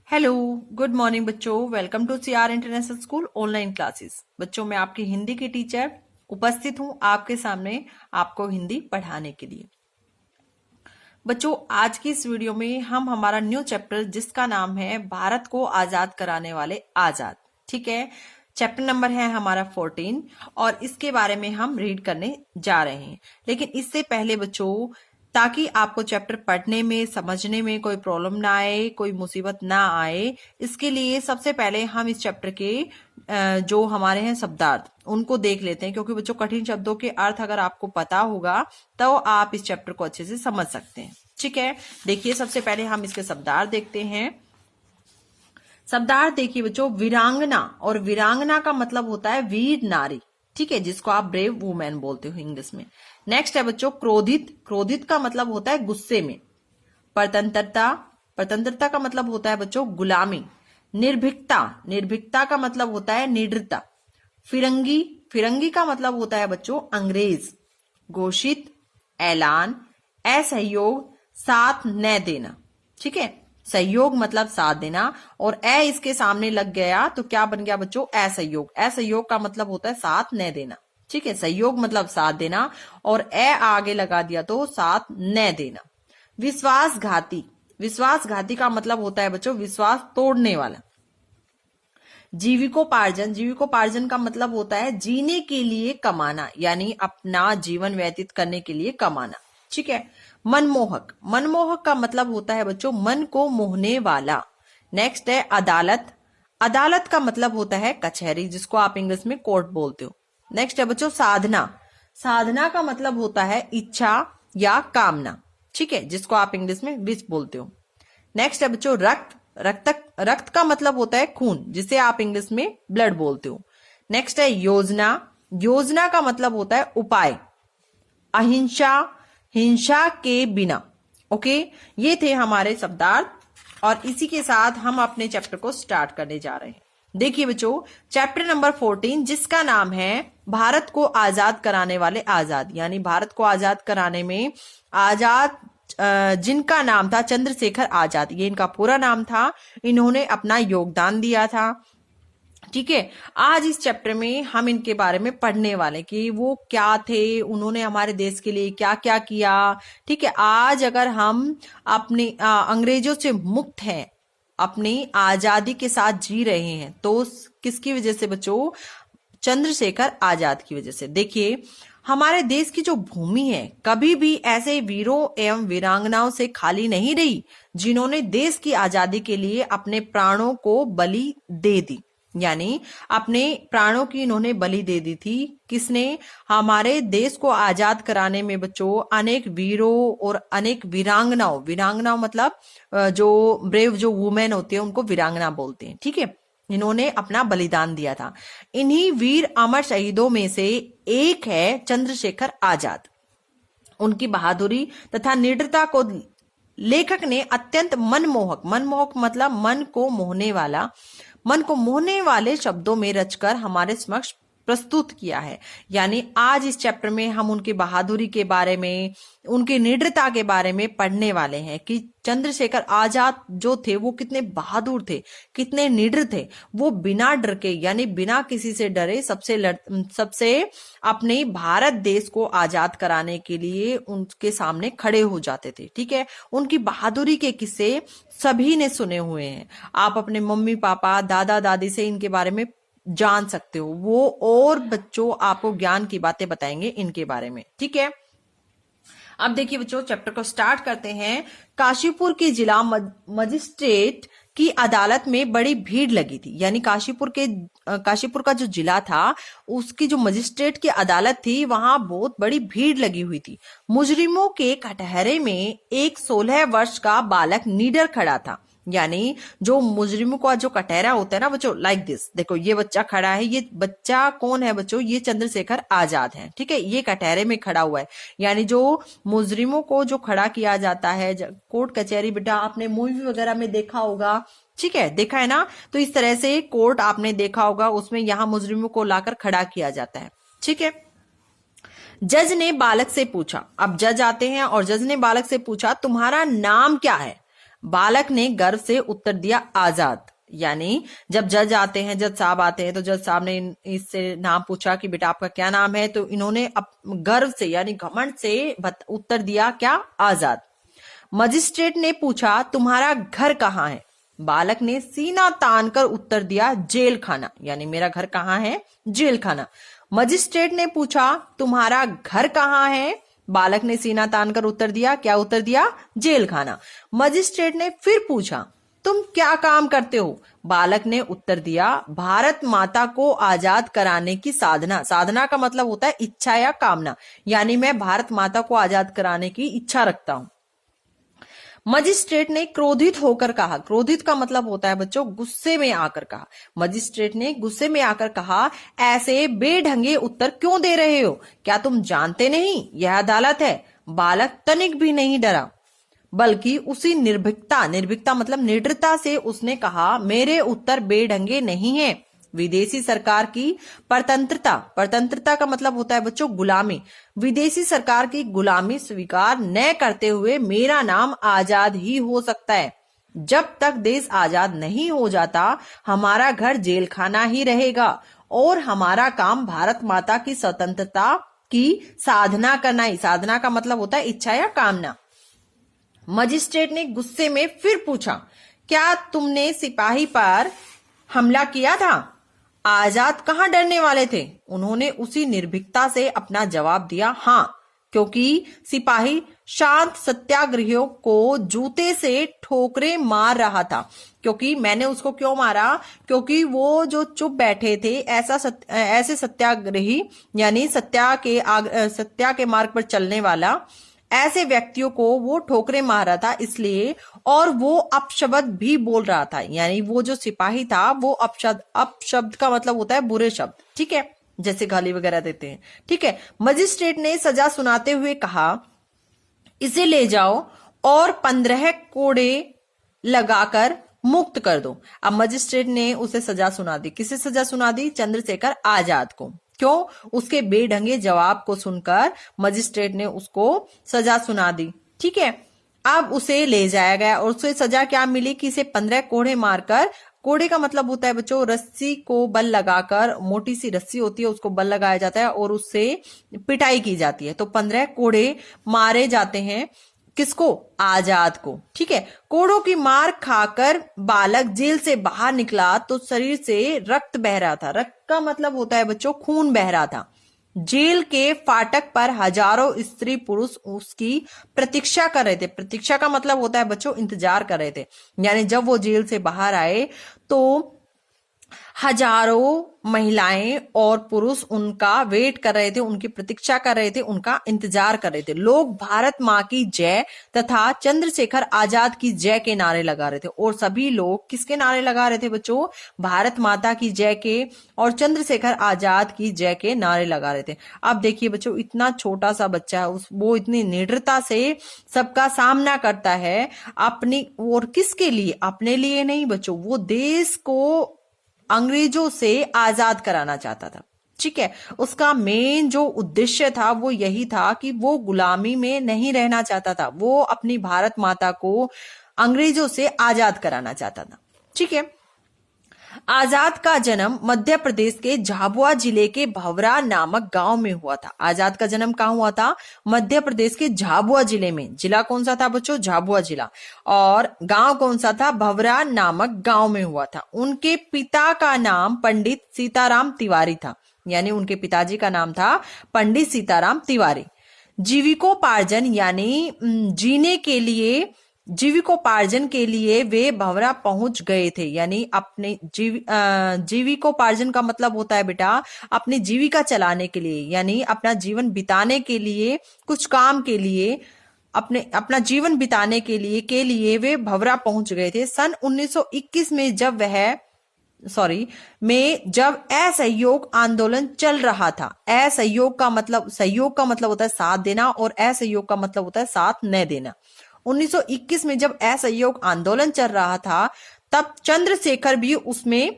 Hello, good morning बच्चों। Welcome to CR international school online classes. बच्चों, मैं आपकी हिंदी की टीचर उपस्थित हूं आपके सामने आपको हिंदी पढ़ाने के लिए। बच्चों, आज की इस वीडियो में हम हमारा न्यू चैप्टर जिसका नाम है भारत को आजाद कराने वाले आजाद, ठीक है। चैप्टर नंबर है हमारा 14 और इसके बारे में हम रीड करने जा रहे हैं। लेकिन इससे पहले बच्चों, ताकि आपको चैप्टर पढ़ने में समझने में कोई प्रॉब्लम ना आए, कोई मुसीबत ना आए, इसके लिए सबसे पहले हम इस चैप्टर के जो हमारे हैं शब्दार्थ उनको देख लेते हैं, क्योंकि बच्चों कठिन शब्दों के अर्थ अगर आपको पता होगा तो आप इस चैप्टर को अच्छे से समझ सकते हैं, ठीक है। देखिए, सबसे पहले हम इसके शब्दार्थ देखते हैं। शब्दार्थ देखिए बच्चों, वीरांगना, और वीरांगना का मतलब होता है वीर नारी, ठीक है, जिसको आप ब्रेव वुमेन बोलते हो इंग्लिश में। नेक्स्ट है बच्चों क्रोधित। क्रोधित का मतलब होता है गुस्से में। परतंत्रता, परतंत्रता का मतलब होता है बच्चों गुलामी। निर्भीकता, निर्भीकता का मतलब होता है निडरता। फिरंगी, फिरंगी का मतलब होता है बच्चों अंग्रेज। घोषित, ऐलान, असहयोग, साथ न देना, ठीक है। सहयोग मतलब साथ देना, और ए इसके सामने लग गया तो क्या बन गया बच्चों? असहयोग। असहयोग का मतलब होता है साथ न देना, ठीक है। सहयोग मतलब साथ देना, और ए आगे लगा दिया तो साथ न देना। विश्वासघाती, विश्वासघाती का मतलब होता है बच्चों विश्वास तोड़ने वाला। जीविकोपार्जन, जीविकोपार्जन का मतलब होता है जीने के लिए कमाना, यानी अपना जीवन व्यतीत करने के लिए कमाना, ठीक है। मनमोहक, मनमोहक का मतलब होता है बच्चों मन को मोहने वाला। नेक्स्ट है अदालत। अदालत का मतलब होता है कचहरी, जिसको आप इंग्लिश में कोर्ट बोलते हो। नेक्स्ट है बच्चों साधना। साधना का मतलब होता है इच्छा या कामना, ठीक है, जिसको आप इंग्लिश में विश बोलते हो। नेक्स्ट है बच्चों रक्त। रक्त, रक्त का मतलब होता है खून, जिसे आप इंग्लिश में ब्लड बोलते हो। नेक्स्ट है योजना। योजना का मतलब होता है उपाय। अहिंसा, हिंसा के बिना। ओके, ये थे हमारे शब्दार्थ, और इसी के साथ हम अपने चैप्टर को स्टार्ट करने जा रहे हैं। देखिए बच्चों, चैप्टर नंबर 14 जिसका नाम है भारत को आजाद कराने वाले आजाद, यानी भारत को आजाद कराने में आजाद जिनका नाम था चंद्रशेखर आजाद, ये इनका पूरा नाम था। इन्होंने अपना योगदान दिया था, ठीक है। आज इस चैप्टर में हम इनके बारे में पढ़ने वाले कि वो क्या थे, उन्होंने हमारे देश के लिए क्या क्या किया, ठीक है। आज अगर हम अपने अंग्रेजों से मुक्त हैं, अपनी आजादी के साथ जी रहे हैं, तो किसकी वजह से बच्चों? चंद्रशेखर आजाद की वजह से। देखिए, हमारे देश की जो भूमि है कभी भी ऐसे वीरों एवं वीरांगनाओं से खाली नहीं रही जिन्होंने देश की आजादी के लिए अपने प्राणों को बलि दे दी, यानी अपने प्राणों की इन्होंने बलि दे दी थी। किसने? हमारे देश को आजाद कराने में बच्चों अनेक वीरों और अनेक वीरांगनाओं, वीरांगनाओं मतलब जो ब्रेव जो वुमेन होती है उनको वीरांगना बोलते हैं, ठीक है, इन्होंने अपना बलिदान दिया था। इन्हीं वीर अमर शहीदों में से एक है चंद्रशेखर आजाद। उनकी बहादुरी तथा निडरता को लेखक ने अत्यंत मनमोहक, मनमोहक मतलब मन को मोहने वाला, मन को मोहने वाले शब्दों में रचकर हमारे समक्ष प्रस्तुत किया है। यानी आज इस चैप्टर में हम उनकी बहादुरी के बारे में, उनकी निडरता के बारे में पढ़ने वाले हैं कि चंद्रशेखर आजाद जो थे वो कितने बहादुर थे, कितने निडर थे। वो बिना डर के, यानी बिना किसी से डरे सबसे अपने भारत देश को आजाद कराने के लिए उनके सामने खड़े हो जाते थे, ठीक है। उनकी बहादुरी के किस्से सभी ने सुने हुए हैं। आप अपने मम्मी पापा दादा दादी से इनके बारे में जान सकते हो, वो और बच्चों आपको ज्ञान की बातें बताएंगे इनके बारे में, ठीक है। अब देखिए बच्चों, चैप्टर को स्टार्ट करते हैं। काशीपुर की जिला मजिस्ट्रेट की अदालत में बड़ी भीड़ लगी थी, यानी काशीपुर का जो जिला था उसकी जो मजिस्ट्रेट की अदालत थी वहां बहुत बड़ी भीड़ लगी हुई थी। मुजरिमों के कटहरे में एक 16 वर्ष का बालक निडर खड़ा था, यानी जो मुजरिमों का जो कटहरा होता है ना बच्चों, लाइक दिस, देखो ये बच्चा खड़ा है। ये बच्चा कौन है बच्चों? ये चंद्रशेखर आजाद है, ठीक है। ये कटहरे में खड़ा हुआ है, यानी जो मुजरिमों को जो खड़ा किया जाता है कोर्ट कचहरी, बेटा आपने मूवी वगैरह में देखा होगा, ठीक है, देखा है ना। तो इस तरह से कोर्ट आपने देखा होगा, उसमें यहाँ मुजरिमों को लाकर खड़ा किया जाता है, ठीक है। जज ने बालक से पूछा, अब जज आते हैं और जज ने बालक से पूछा तुम्हारा नाम क्या है? बालक ने गर्व से उत्तर दिया आजाद। यानी जब जज आते हैं, जज साहब आते हैं, तो जज साहब ने इससे नाम पूछा कि बेटा आपका क्या नाम है, तो इन्होंने गर्व से यानी घमंड से उत्तर दिया क्या, आजाद। मजिस्ट्रेट ने पूछा तुम्हारा घर कहाँ है, बालक ने सीना तान कर उत्तर दिया जेल खाना, यानी मेरा घर कहाँ है, जेल खाना। मजिस्ट्रेट ने पूछा तुम्हारा घर कहाँ है, बालक ने सीना तान कर उत्तर दिया, क्या उत्तर दिया, जेल खाना। मजिस्ट्रेट ने फिर पूछा तुम क्या काम करते हो, बालक ने उत्तर दिया भारत माता को आजाद कराने की साधना। साधना का मतलब होता है इच्छा या कामना, यानी मैं भारत माता को आजाद कराने की इच्छा रखता हूं। मजिस्ट्रेट ने क्रोधित होकर कहा, क्रोधित का मतलब होता है बच्चों गुस्से में आकर कहा। मजिस्ट्रेट ने गुस्से में आकर कहा ऐसे बेढंगे उत्तर क्यों दे रहे हो, क्या तुम जानते नहीं यह अदालत है। बालक तनिक भी नहीं डरा, बल्कि उसी निर्भीकता, निर्भीकता मतलब निडरता से उसने कहा मेरे उत्तर बेढंगे नहीं हैं। विदेशी सरकार की परतंत्रता, परतंत्रता का मतलब होता है बच्चों गुलामी, विदेशी सरकार की गुलामी स्वीकार न करते हुए मेरा नाम आजाद ही हो सकता है। जब तक देश आजाद नहीं हो जाता हमारा घर जेल खाना ही रहेगा और हमारा काम भारत माता की स्वतंत्रता की साधना करना ही। साधना का मतलब होता है इच्छा या कामना। मजिस्ट्रेट ने गुस्से में फिर पूछा क्या तुमने सिपाही पर हमला किया था, आजाद कहां डरने वाले थे। उन्होंने उसी निर्भीकता से अपना जवाब दिया हाँ, क्योंकि सिपाही शांत सत्याग्रहियों को जूते से ठोकरे मार रहा था। क्योंकि मैंने उसको क्यों मारा, क्योंकि वो जो चुप बैठे थे ऐसे सत्याग्रही यानी सत्या के मार्ग पर चलने वाला ऐसे व्यक्तियों को वो ठोकरे मार रहा था इसलिए, और वो अपशब्द भी बोल रहा था। यानी वो जो सिपाही था वो अपशब्द का मतलब होता है बुरे शब्द, ठीक है, जैसे गाली वगैरह देते हैं, ठीक है। मजिस्ट्रेट ने सजा सुनाते हुए कहा इसे ले जाओ और 15 कोड़े लगाकर मुक्त कर दो। अब मजिस्ट्रेट ने उसे सजा सुना दी। किसे सजा सुना दी, चंद्रशेखर आजाद को। क्यों, उसके बेढंगे जवाब को सुनकर मजिस्ट्रेट ने उसको सजा सुना दी, ठीक है। अब उसे ले जाया गया और उसे सजा क्या मिली कि इसे 15 कोड़े मारकर, कोड़े का मतलब होता है बच्चों रस्सी को बल लगाकर, मोटी सी रस्सी होती है उसको बल लगाया जाता है और उससे पिटाई की जाती है। तो 15 कोड़े मारे जाते हैं, किसको, आजाद को, ठीक है। कोड़ों की मार खाकर बालक जेल से बाहर निकला तो शरीर से रक्त बह रहा था। रक्त का मतलब होता है बच्चों खून बह रहा था। जेल के फाटक पर हजारों स्त्री पुरुष उसकी प्रतीक्षा कर रहे थे। प्रतीक्षा का मतलब होता है बच्चों इंतजार कर रहे थे। यानी जब वो जेल से बाहर आए तो हजारों महिलाएं और पुरुष उनका वेट कर रहे थे, उनकी प्रतीक्षा कर रहे थे, उनका इंतजार कर रहे थे। लोग भारत माँ की जय तथा चंद्रशेखर आजाद की जय के नारे लगा रहे थे। और सभी लोग किसके नारे लगा रहे थे बच्चों, भारत माता की जय के और चंद्रशेखर आजाद की जय के नारे लगा रहे थे। अब देखिए बच्चों इतना छोटा सा बच्चा है, वो इतनी निडरता से सबका सामना करता है अपनी, और किसके लिए, अपने लिए नहीं बच्चों, वो देश को अंग्रेजों से आजाद कराना चाहता था, ठीक है। उसका मेन जो उद्देश्य था वो यही था कि वो गुलामी में नहीं रहना चाहता था, वो अपनी भारत माता को अंग्रेजों से आजाद कराना चाहता था, ठीक है। आजाद का जन्म मध्य प्रदेश के झाबुआ जिले के भवरा नामक गांव में हुआ था। आजाद का जन्म कहाँ हुआ था, मध्य प्रदेश के झाबुआ जिले में। जिला कौन सा था बच्चों, झाबुआ जिला। और गांव कौन सा था, भवरा नामक गांव में हुआ था। उनके पिता का नाम पंडित सीताराम तिवारी था, यानी उनके पिताजी का नाम था पंडित सीताराम तिवारी। जीविकोपार्जन यानी जीविकोपार्जन के लिए वे भवरा पहुंच गए थे। यानी अपने जीविकोपार्जन का मतलब होता है बेटा अपनी जीविका चलाने के लिए, यानी अपना जीवन बिताने के लिए, कुछ काम के लिए, अपना जीवन बिताने के लिए वे भवरा पहुंच गए थे। सन 1921 में जब असहयोग आंदोलन चल रहा था। सहयोग का मतलब होता है साथ देना और असहयोग का मतलब होता है साथ न देना। 1921 में जब असहयोग आंदोलन चल रहा था तब चंद्रशेखर भी उसमें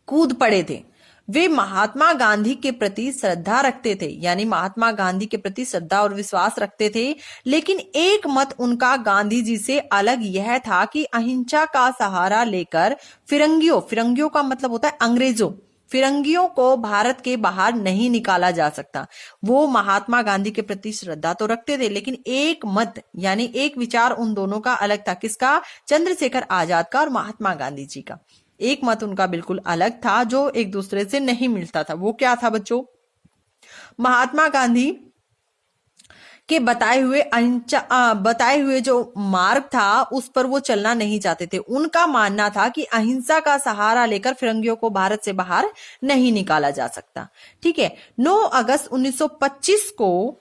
कूद पड़े थे। वे महात्मा गांधी के प्रति श्रद्धा रखते थे, यानी महात्मा गांधी के प्रति श्रद्धा और विश्वास रखते थे। लेकिन एक मत उनका गांधी जी से अलग यह था कि अहिंसा का सहारा लेकर फिरंगियों का मतलब होता है अंग्रेजों, फिरंगियों को भारत के बाहर नहीं निकाला जा सकता। वो महात्मा गांधी के प्रति श्रद्धा तो रखते थे, लेकिन एक मत यानी एक विचार उन दोनों का अलग था। किसका? चंद्रशेखर आजाद का और महात्मा गांधी जी का। एक मत उनका बिल्कुल अलग था जो एक दूसरे से नहीं मिलता था। वो क्या था बच्चों? महात्मा गांधी के बताए हुए जो मार्ग था उस पर वो चलना नहीं चाहते थे। उनका मानना था कि अहिंसा का सहारा लेकर फिरंगियों को भारत से बाहर नहीं निकाला जा सकता। ठीक है। 9 अगस्त 1925 को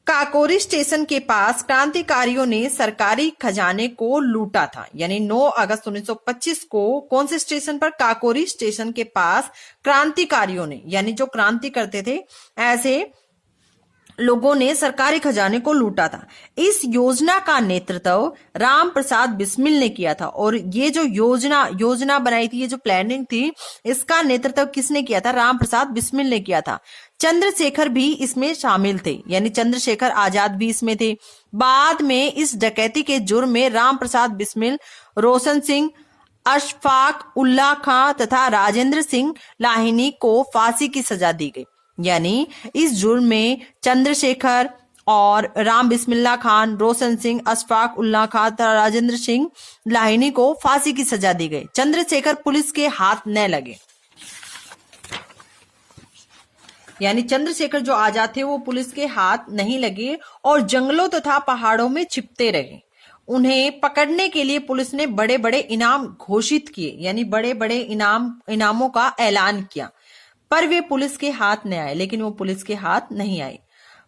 काकोरी स्टेशन के पास क्रांतिकारियों ने सरकारी खजाने को लूटा था। यानी 9 अगस्त 1925 को कौन से स्टेशन पर? काकोरी स्टेशन के पास क्रांतिकारियों ने, यानी जो क्रांति करते थे ऐसे लोगों ने सरकारी खजाने को लूटा था। इस योजना का नेतृत्व राम प्रसाद बिस्मिल ने किया था। और ये जो योजना बनाई थी, ये जो प्लानिंग थी, इसका नेतृत्व किसने किया था? राम प्रसाद बिस्मिल ने किया था। चंद्रशेखर भी इसमें शामिल थे, यानी चंद्रशेखर आजाद भी इसमें थे। बाद में इस डकैती के जुर्म में राम प्रसाद बिस्मिल, रोशन सिंह, अशफाक उल्लाह खां तथा राजेंद्र सिंह लाहिनी को फांसी की सजा दी गई। यानी इस जुर्म में चंद्रशेखर और राम बिस्मिल्लाह खान, रोशन सिंह, अशफाक उल्लाह खान तथा राजेंद्र सिंह लाहिनी को फांसी की सजा दी गई। चंद्रशेखर पुलिस के हाथ न लगे, यानी चंद्रशेखर जो आजाद थे वो पुलिस के हाथ नहीं लगे और जंगलों तथा पहाड़ों में छिपते रहे। उन्हें पकड़ने के लिए पुलिस ने बड़े बड़े इनाम घोषित किए, यानी बड़े बड़े इनामों का ऐलान किया, पर वे पुलिस के हाथ न आए। लेकिन वो पुलिस के हाथ नहीं आए।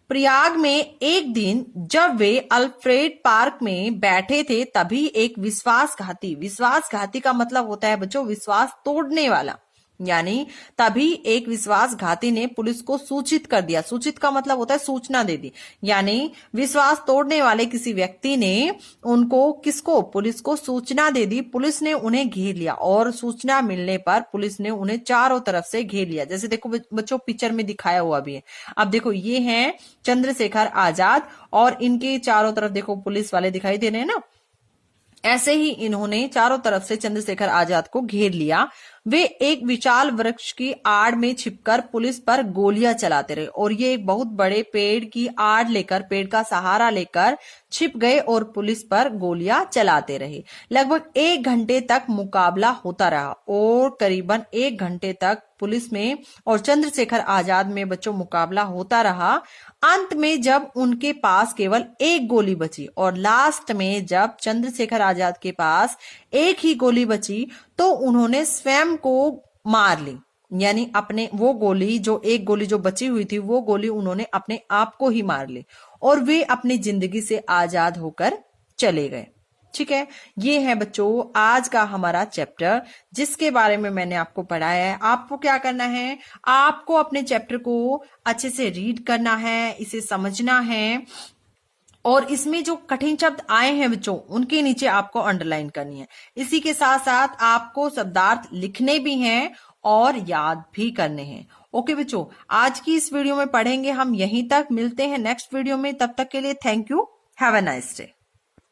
प्रयाग में एक दिन जब वे अल्फ्रेड पार्क में बैठे थे, तभी एक विश्वासघाती का मतलब होता है बच्चों विश्वास तोड़ने वाला, यानी तभी एक विश्वासघाती ने पुलिस को सूचित कर दिया। सूचित का मतलब होता है सूचना दे दी, यानी विश्वास तोड़ने वाले किसी व्यक्ति ने किसको? पुलिस को सूचना दे दी। पुलिस ने उन्हें घेर लिया और सूचना मिलने पर पुलिस ने उन्हें चारों तरफ से घेर लिया। जैसे देखो बच्चों पिक्चर में दिखाया हुआ भी है। अब देखो ये हैं चंद्रशेखर आजाद और इनके चारों तरफ देखो पुलिस वाले दिखाई दे रहे हैं ना। ऐसे ही इन्होंने चारों तरफ से चंद्रशेखर आजाद को घेर लिया। वे एक विशाल वृक्ष की आड़ में छिपकर पुलिस पर गोलियां चलाते रहे और ये एक बहुत बड़े पेड़ की आड़ लेकर, पेड़ का सहारा लेकर छिप गए और पुलिस पर गोलियां चलाते रहे। लगभग 1 घंटे तक मुकाबला होता रहा और करीबन 1 घंटे तक पुलिस में और चंद्रशेखर आजाद में बच्चों मुकाबला होता रहा। अंत में जब उनके पास केवल 1 गोली बची और लास्ट में जब चंद्रशेखर आजाद के पास 1 ही गोली बची तो उन्होंने स्वयं को मार ली, यानी अपने वो गोली जो 1 गोली जो बची हुई थी वो गोली उन्होंने अपने आप को ही मार ली और वे अपनी जिंदगी से आजाद होकर चले गए। ठीक है। ये है बच्चों आज का हमारा चैप्टर जिसके बारे में मैंने आपको पढ़ाया है। आपको क्या करना है? आपको अपने चैप्टर को अच्छे से रीड करना है, इसे समझना है और इसमें जो कठिन शब्द आए हैं बच्चों उनके नीचे आपको अंडरलाइन करनी है। इसी के साथ साथ आपको शब्दार्थ लिखने भी हैं और याद भी करने हैं। ओके बच्चों, आज की इस वीडियो में पढ़ेंगे हम यहीं तक। मिलते हैं नेक्स्ट वीडियो में, तब तक के लिए thank you, have a nice day.